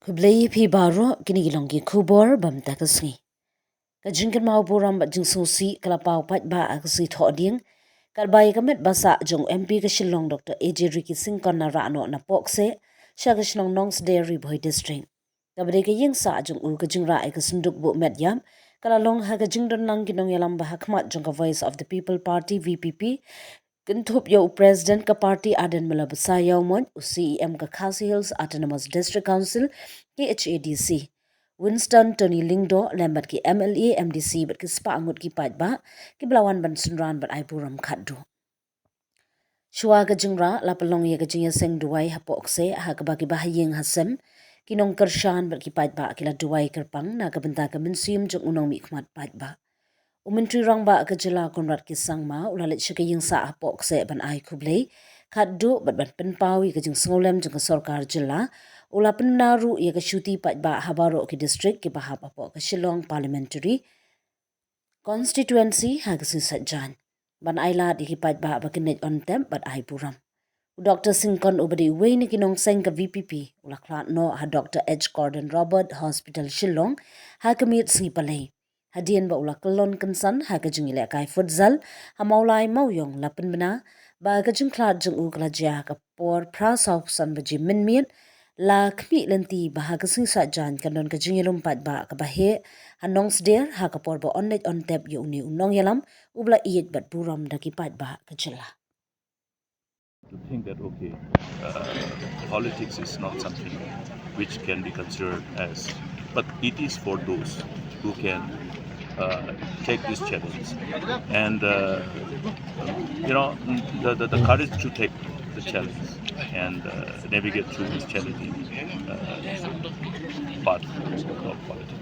Kublai pi baro kini gilonggi kubor bam takasngi. Kajingkan mau buram bat jing susi kalapau pat ba akasi thoding kalbai kamet basa jong MP ke Shillong Dr Ricky Syngkon na rano na Pohkseh Shillong Nongsder Boy District. Kabade ke ying sa jong u kajing ra ke sunduk bu medyam kalalong ha kajing don lang kinong yalam ba hakmat jong ka Voice of the People Party VPP Kentup yo President ka party aden malabasa yaw mon CEM ka Khasi Hills Autonomous District Council KHADC. Winston Tony Lingdo lembat ki MLA MDC bat ki spa angut ki pat ba ki belawan ban sunran bat ai puram khaddu. Shua ka jingra la palong ye ka jingya seng duai ha Pohkseh ha ka ba ki bahayeng hasem kinong kershan bat ki pat ba ki la duai kerpang na ka benta ka mensium jong unong mi khmat pat ba. Umentri rang ba ke jela konrad ki sangma ulalit syke yung sa Pohkseh ban ai kublai khaddu bat ban penpawi ke jing sengolem jong ke sorkar jela ula penaru ia ke syuti pat ba habaro ki district ki bahap Pohkseh Shillong parliamentary constituency ha ke sisatjan ban ai la di ki pat ba bakinet on tem bat ai puram. Dr Syngkon ubadi wei ni kinong seng ke VPP ula klat no ha Dr H Gordon Robert Hospital Shillong ha kemit singi palai. Hadian ba ula kelon kensan ha kajing ile kai futsal ha maulai mauyong lapen bena ba kajing klat jeng u kelajia ka por prasau san baji minmiet la kmi lenti ba ha kesing sajan kanon kajing ilum pat ba ka bahe ha Nongsder ha ka por ba onnet on tap yu ni unong yalam ubla iyet bat buram daki pat ba kajela. To think that okay, politics is not something which can be considered as, but it is for those who can take this challenge and the courage to take the challenge and navigate through this challenging path of politics.